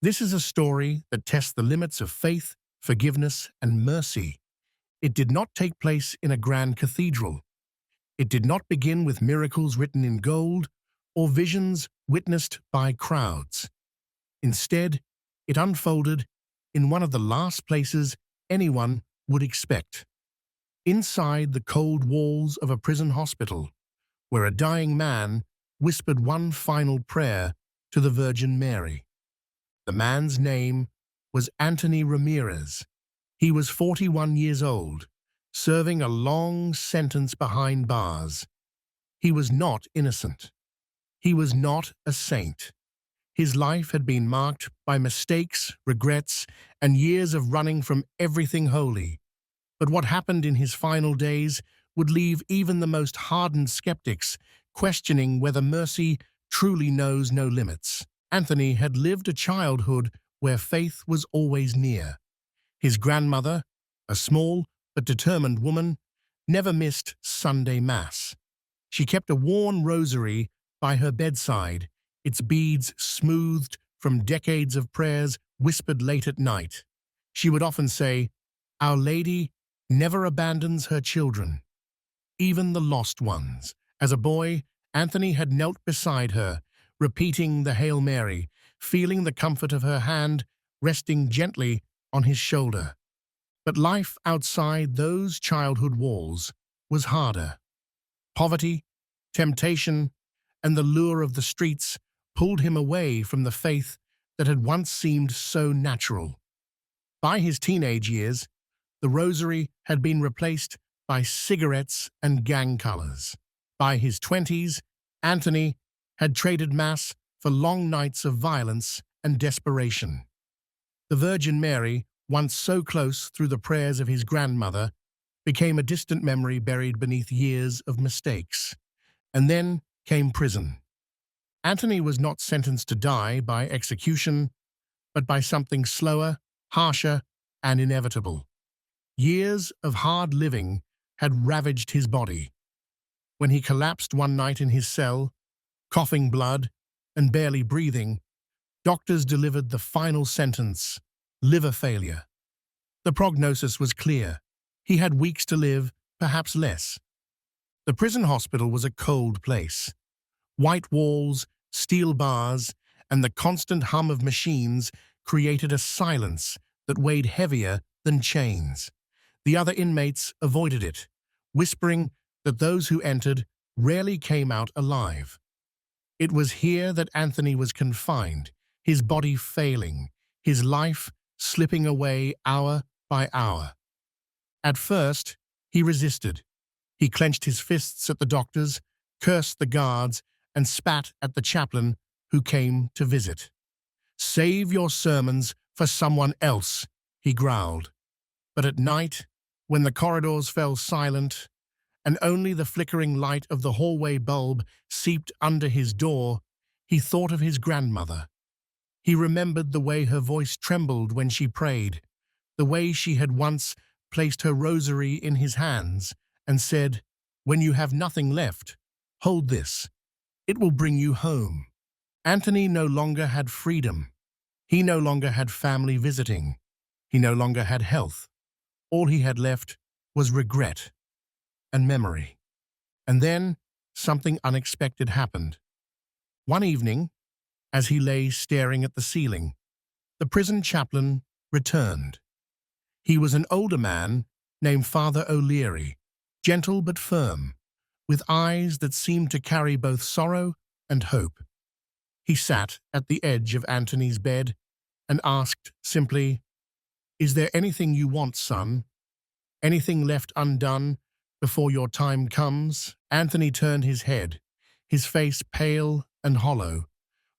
This is a story that tests the limits of faith, forgiveness, and mercy. It did not take place in a grand cathedral. It did not begin with miracles written in gold or visions witnessed by crowds. Instead, it unfolded in one of the last places anyone would expect. Inside the cold walls of a prison hospital, where a dying man whispered one final prayer to the Virgin Mary. The man's name was Anthony Ramirez. He was 41 years old, serving a long sentence behind bars. He was not innocent. He was not a saint. His life had been marked by mistakes, regrets, and years of running from everything holy. But what happened in his final days would leave even the most hardened skeptics questioning whether mercy truly knows no limits. Anthony had lived a childhood where faith was always near. His grandmother, a small but determined woman, never missed Sunday Mass. She kept a worn rosary by her bedside, its beads smoothed from decades of prayers whispered late at night. She would often say, "Our Lady never abandons her children, even the lost ones." As a boy, Anthony had knelt beside her, repeating the Hail Mary, feeling the comfort of her hand resting gently on his shoulder. But life outside those childhood walls was harder. Poverty, temptation, and the lure of the streets pulled him away from the faith that had once seemed so natural. By his teenage years, the rosary had been replaced by cigarettes and gang colors. By his 20s, Anthony had traded Mass for long nights of violence and desperation. The Virgin Mary, once so close through the prayers of his grandmother, became a distant memory buried beneath years of mistakes. And then came prison. Anthony was not sentenced to die by execution, but by something slower, harsher, and inevitable. Years of hard living had ravaged his body. When he collapsed one night in his cell, coughing blood and barely breathing, doctors delivered the final sentence: liver failure. The prognosis was clear. He had weeks to live, perhaps less. The prison hospital was a cold place. White walls, steel bars, and the constant hum of machines created a silence that weighed heavier than chains. The other inmates avoided it, whispering that those who entered rarely came out alive. It was here that Anthony was confined, his body failing, his life slipping away hour by hour. At first, he resisted. He clenched his fists at the doctors, cursed the guards, and spat at the chaplain who came to visit. "Save your sermons for someone else," he growled. But at night, when the corridors fell silent, and only the flickering light of the hallway bulb seeped under his door, he thought of his grandmother. He remembered the way her voice trembled when she prayed, the way she had once placed her rosary in his hands and said, "When you have nothing left, hold this. It will bring you home." Anthony no longer had freedom. He no longer had family visiting. He no longer had health. All he had left was regret and memory. And then something unexpected happened. One evening, as he lay staring at the ceiling, the prison chaplain returned. He was an older man named Father O'Leary, gentle but firm, with eyes that seemed to carry both sorrow and hope. He sat at the edge of Anthony's bed and asked simply, "Is there anything you want, son? Anything left undone before your time comes?" Anthony turned his head, his face pale and hollow.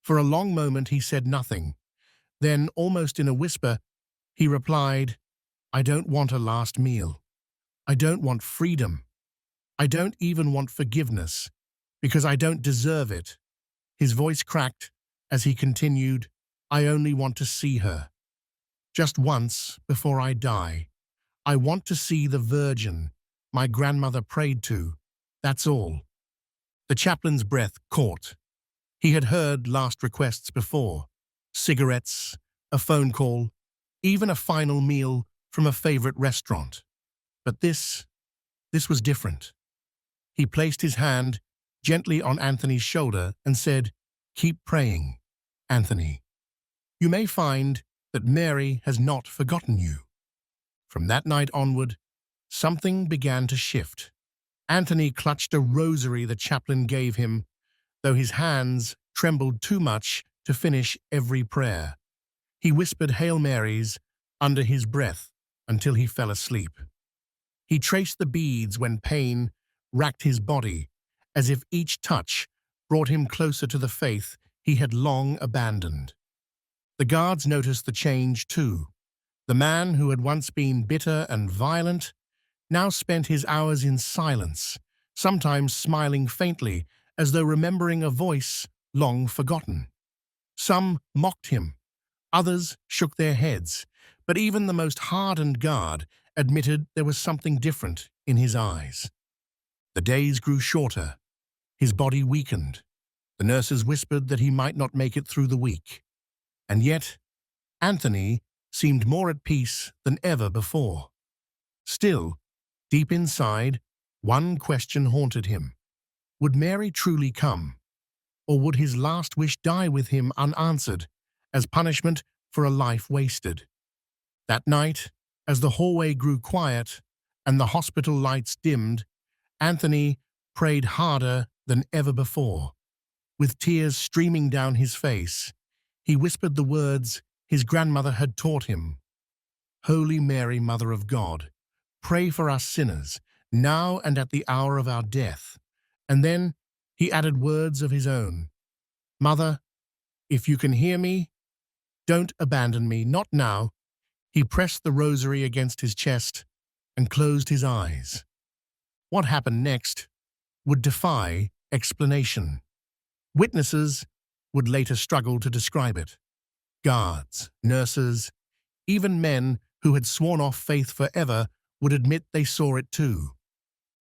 For a long moment he said nothing. Then, almost in a whisper, he replied, "I don't want a last meal. I don't want freedom. I don't even want forgiveness, because I don't deserve it." His voice cracked as he continued, "I only want to see her. Just once before I die. I want to see the Virgin my grandmother prayed to. That's all." The chaplain's breath caught. He had heard last requests before: cigarettes, a phone call, even a final meal from a favorite restaurant. But this was different. He placed his hand gently on Anthony's shoulder and said, "Keep praying, Anthony. You may find that Mary has not forgotten you." From that night onward, something began to shift. Anthony clutched a rosary the chaplain gave him, though his hands trembled too much to finish every prayer. He whispered Hail Marys under his breath until he fell asleep. He traced the beads when pain racked his body, as if each touch brought him closer to the faith he had long abandoned. The guards noticed the change too. The man who had once been bitter and violent now spent his hours in silence, sometimes smiling faintly as though remembering a voice long forgotten. Some mocked him, others shook their heads, but even the most hardened guard admitted there was something different in his eyes. The days grew shorter. His body weakened. The nurses whispered that he might not make it through the week. And yet, Anthony seemed more at peace than ever before. Still, deep inside, one question haunted him. Would Mary truly come? Or would his last wish die with him unanswered, as punishment for a life wasted? That night, as the hallway grew quiet and the hospital lights dimmed, Anthony prayed harder than ever before. With tears streaming down his face, he whispered the words his grandmother had taught him. "Holy Mary, Mother of God, pray for us sinners, now and at the hour of our death." And then he added words of his own. "Mother, if you can hear me, don't abandon me, not now." He pressed the rosary against his chest and closed his eyes. What happened next would defy explanation. Witnesses would later struggle to describe it. Guards, nurses, even men who had sworn off faith forever would admit they saw it too.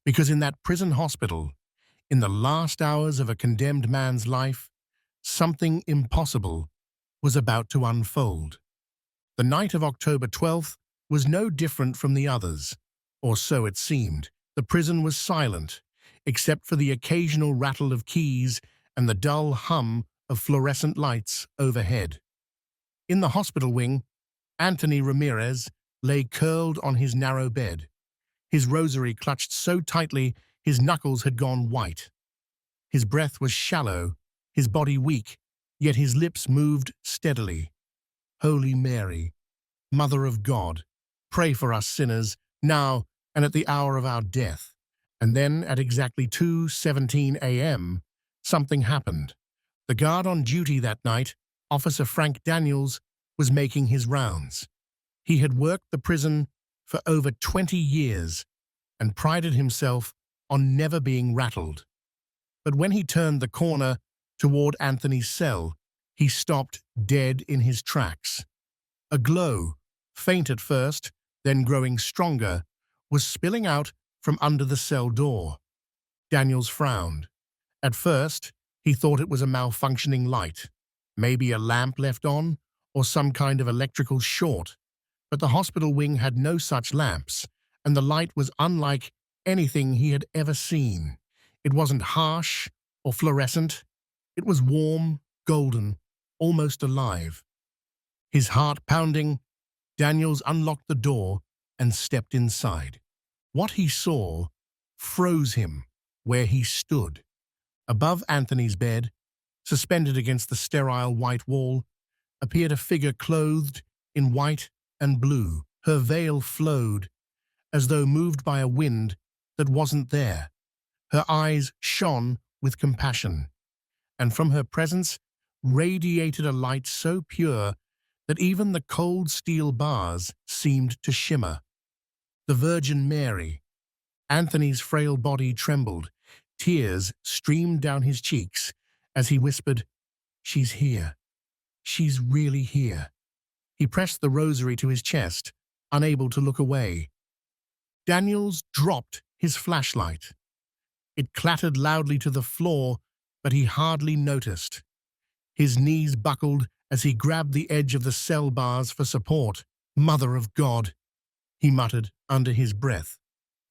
Because in that prison hospital, in the last hours of a condemned man's life, something impossible was about to unfold. The night of October 12th was no different from the others, or so it seemed. The prison was silent, except for the occasional rattle of keys and the dull hum of fluorescent lights overhead. In the hospital wing, Anthony Ramirez lay curled on his narrow bed, his rosary clutched so tightly his knuckles had gone white. His breath was shallow, his body weak, yet his lips moved steadily. "Holy Mary, Mother of God, pray for us sinners, now and at the hour of our death." And then, at exactly 2:17 a.m., something happened. The guard on duty that night, Officer Frank Daniels, was making his rounds. He had worked the prison for over 20 years and prided himself on never being rattled. But when he turned the corner toward Anthony's cell, he stopped dead in his tracks. A glow, faint at first, then growing stronger, was spilling out from under the cell door. Daniels frowned. At first, he thought it was a malfunctioning light, maybe a lamp left on, or some kind of electrical short. But the hospital wing had no such lamps, and the light was unlike anything he had ever seen. It wasn't harsh or fluorescent. It was warm, golden, almost alive. His heart pounding, Daniels unlocked the door and stepped inside. What he saw froze him where he stood. Above Anthony's bed, suspended against the sterile white wall, appeared a figure clothed in white and blue. Her veil flowed, as though moved by a wind that wasn't there. Her eyes shone with compassion, and from her presence radiated a light so pure that even the cold steel bars seemed to shimmer. The Virgin Mary. Anthony's frail body trembled. Tears streamed down his cheeks as he whispered, "She's here. She's really here." He pressed the rosary to his chest, unable to look away. Daniels dropped his flashlight. It clattered loudly to the floor, but he hardly noticed. His knees buckled as he grabbed the edge of the cell bars for support. "Mother of God," he muttered under his breath.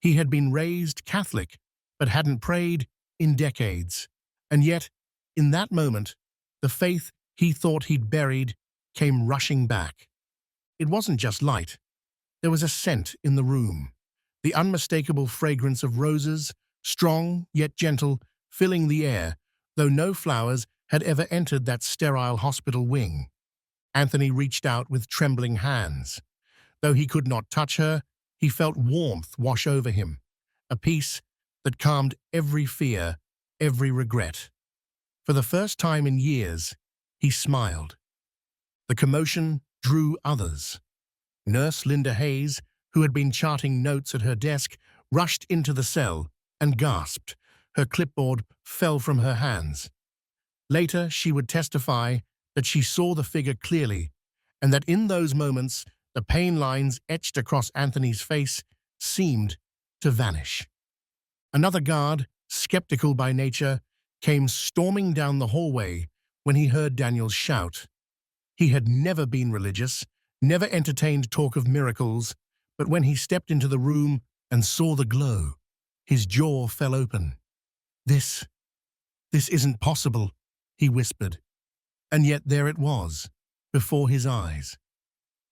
He had been raised Catholic, but hadn't prayed in decades. And yet, in that moment, the faith he thought he'd buried came rushing back. It wasn't just light. There was a scent in the room, the unmistakable fragrance of roses, strong yet gentle, filling the air, though no flowers had ever entered that sterile hospital wing. Anthony reached out with trembling hands. Though he could not touch her, he felt warmth wash over him, a peace that calmed every fear, every regret. For the first time in years, he smiled. The commotion drew others. Nurse Linda Hayes, who had been charting notes at her desk, rushed into the cell and gasped. Her clipboard fell from her hands. Later, she would testify that she saw the figure clearly, and that in those moments, the pain lines etched across Anthony's face seemed to vanish. Another guard, skeptical by nature, came storming down the hallway when he heard Daniel's shout. He had never been religious, never entertained talk of miracles, but when he stepped into the room and saw the glow, his jaw fell open. This isn't possible," he whispered. And yet there it was, before his eyes.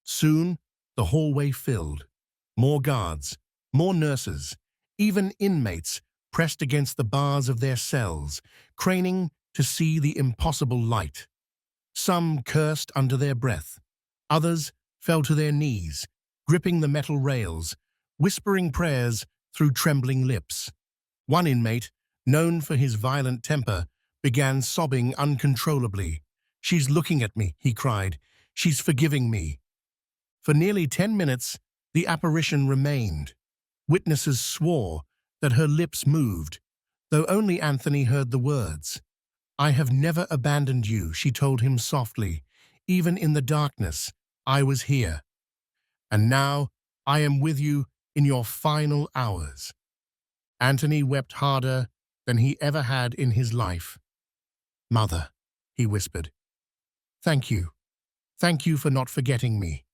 Soon, the hallway filled. More guards, more nurses, even inmates pressed against the bars of their cells, craning to see the impossible light. Some cursed under their breath. Others fell to their knees, gripping the metal rails, whispering prayers through trembling lips. One inmate, known for his violent temper, began sobbing uncontrollably. "She's looking at me," he cried. "She's forgiving me." For nearly 10 minutes, the apparition remained. Witnesses swore that her lips moved, though only Anthony heard the words. "I have never abandoned you," she told him softly. "Even in the darkness, I was here. And now I am with you in your final hours." Anthony wept harder than he ever had in his life. "Mother," he whispered, "thank you. Thank you for not forgetting me."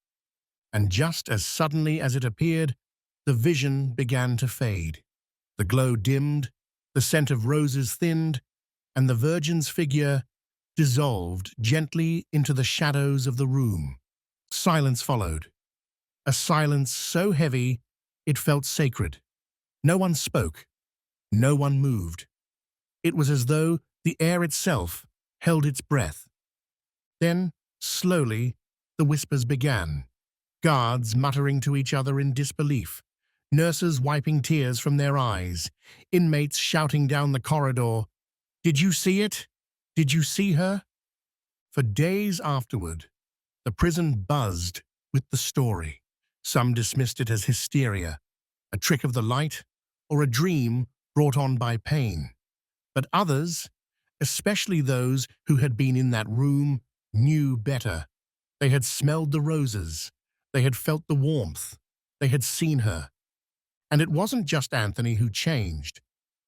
And just as suddenly as it appeared, the vision began to fade. The glow dimmed, the scent of roses thinned, and the Virgin's figure dissolved gently into the shadows of the room. Silence followed, a silence so heavy it felt sacred. No one spoke, no one moved. It was as though the air itself held its breath. Then, slowly, the whispers began. Guards muttering to each other in disbelief, nurses wiping tears from their eyes, inmates shouting down the corridor, "Did you see it? Did you see her?" For days afterward, the prison buzzed with the story. Some dismissed it as hysteria, a trick of the light, or a dream brought on by pain. But others, especially those who had been in that room, knew better. They had smelled the roses. They had felt the warmth. They had seen her. And it wasn't just Anthony who changed.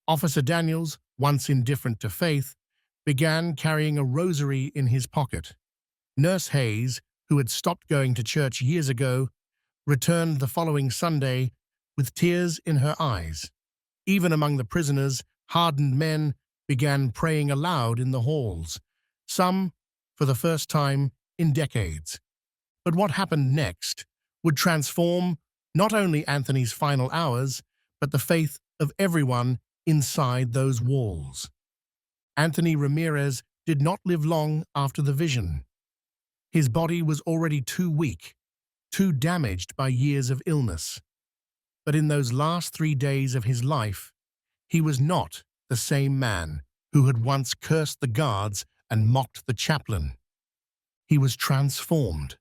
Officer Daniels, once indifferent to faith, began carrying a rosary in his pocket. Nurse Hayes, who had stopped going to church years ago, returned the following Sunday with tears in her eyes. Even among the prisoners, hardened men began praying aloud in the halls, some for the first time in decades. But what happened next would transform not only Anthony's final hours, but the faith of everyone inside those walls. Anthony Ramirez did not live long after the vision. His body was already too weak, too damaged by years of illness. But in those last 3 days of his life, he was not the same man who had once cursed the guards and mocked the chaplain. He was transformed.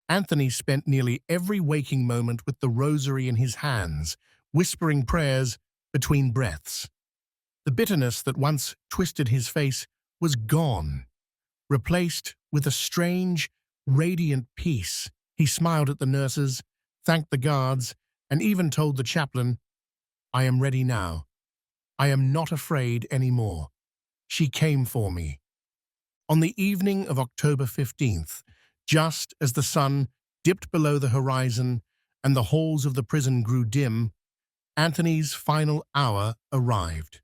Anthony spent nearly every waking moment with the rosary in his hands, whispering prayers between breaths. The bitterness that once twisted his face was gone, replaced with a strange, radiant peace. He smiled at the nurses, thanked the guards, and even told the chaplain, "I am ready now. I am not afraid anymore. She came for me." On the evening of October 15th, just as the sun dipped below the horizon and the halls of the prison grew dim, Anthony's final hour arrived.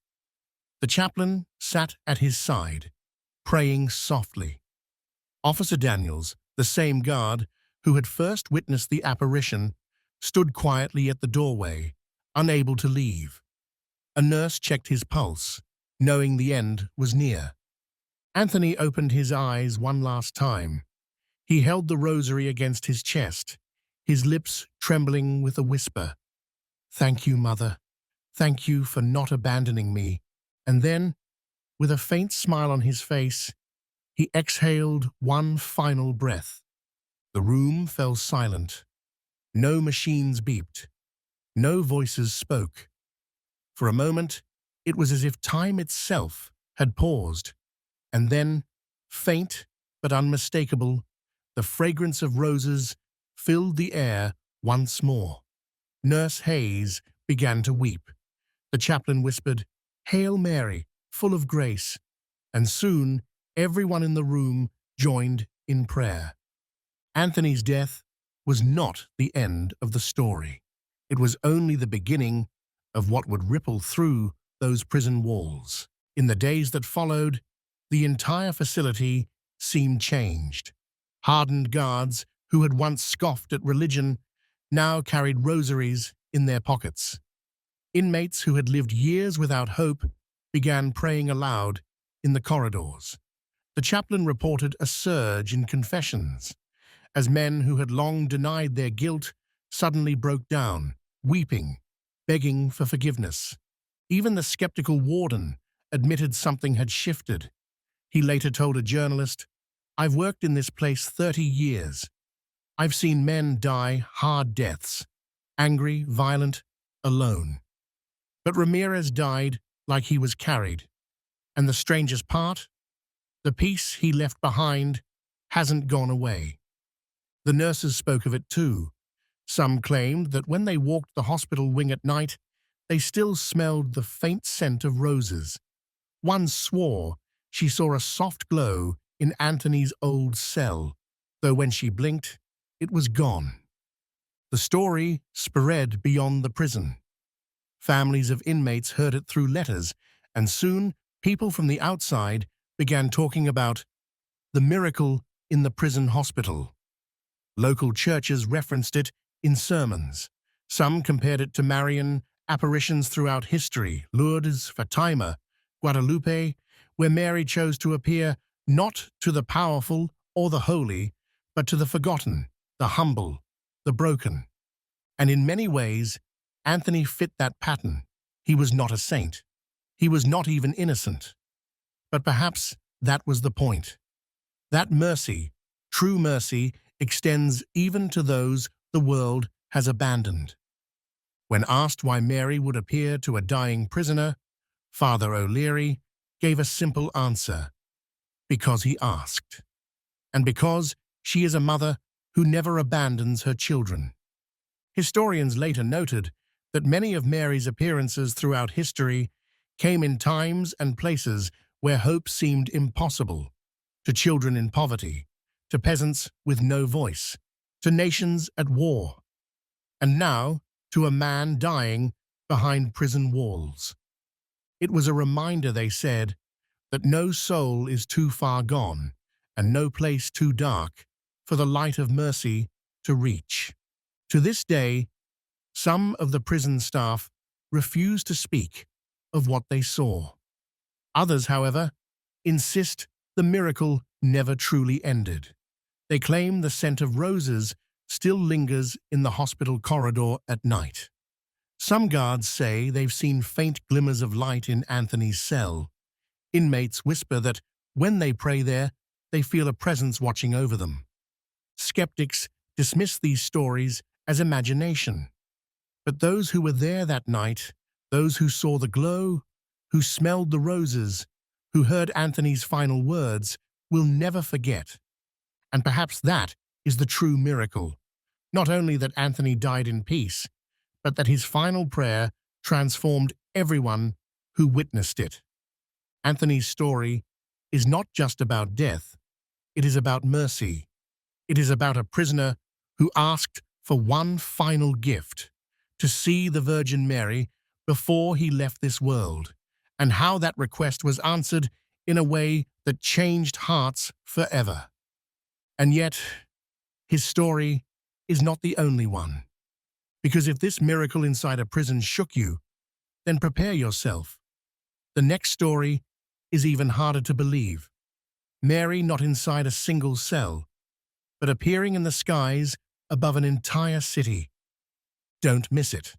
The chaplain sat at his side, praying softly. Officer Daniels, the same guard who had first witnessed the apparition, stood quietly at the doorway, unable to leave. A nurse checked his pulse, knowing the end was near. Anthony opened his eyes one last time. He held the rosary against his chest, his lips trembling with a whisper. "Thank you, Mother. Thank you for not abandoning me." And then, with a faint smile on his face, he exhaled one final breath. The room fell silent. No machines beeped. No voices spoke. For a moment, it was as if time itself had paused. And then, faint but unmistakable, the fragrance of roses filled the air once more. Nurse Hayes began to weep. The chaplain whispered, "Hail Mary, full of grace," and soon everyone in the room joined in prayer. Anthony's death was not the end of the story. It was only the beginning of what would ripple through those prison walls. In the days that followed, the entire facility seemed changed. Hardened guards who had once scoffed at religion now carried rosaries in their pockets. Inmates who had lived years without hope began praying aloud in the corridors. The chaplain reported a surge in confessions, as men who had long denied their guilt suddenly broke down, weeping, begging for forgiveness. Even the skeptical warden admitted something had shifted. He later told a journalist, "I've worked in this place 30 years. I've seen men die hard deaths, angry, violent, alone. But Ramirez died like he was carried. And the strangest part? The peace he left behind hasn't gone away." The nurses spoke of it too. Some claimed that when they walked the hospital wing at night, they still smelled the faint scent of roses. One swore she saw a soft glow in Anthony's old cell, though when she blinked, it was gone. The story spread beyond the prison. Families of inmates heard it through letters, and soon people from the outside began talking about the miracle in the prison hospital. Local churches referenced it in sermons. Some compared it to Marian apparitions throughout history, Lourdes, Fatima, Guadalupe, where Mary chose to appear not to the powerful or the holy, but to the forgotten, the humble, the broken. And in many ways, Anthony fit that pattern. He was not a saint. He was not even innocent. But perhaps that was the point. That mercy, true mercy, extends even to those the world has abandoned. When asked why Mary would appear to a dying prisoner, Father O'Leary gave a simple answer: because he asked. And because she is a mother who never abandons her children. Historians later noted that many of Mary's appearances throughout history came in times and places where hope seemed impossible, to children in poverty, to peasants with no voice, to nations at war, and now to a man dying behind prison walls. It was a reminder, they said, that no soul is too far gone and no place too dark for the light of mercy to reach. To this day, some of the prison staff refuse to speak of what they saw. Others, however, insist the miracle never truly ended. They claim the scent of roses still lingers in the hospital corridor at night. Some guards say they've seen faint glimmers of light in Anthony's cell. Inmates whisper that when they pray there, they feel a presence watching over them. Skeptics dismiss these stories as imagination. But those who were there that night, those who saw the glow, who smelled the roses, who heard Anthony's final words, will never forget. And perhaps that is the true miracle. Not only that Anthony died in peace, but that his final prayer transformed everyone who witnessed it. Anthony's story is not just about death, it is about mercy. It is about a prisoner who asked for one final gift, to see the Virgin Mary before he left this world, and how that request was answered in a way that changed hearts forever. And yet, his story is not the only one. Because if this miracle inside a prison shook you, then prepare yourself. The next story is even harder to believe. Mary not inside a single cell, but appearing in the skies above an entire city. Don't miss it.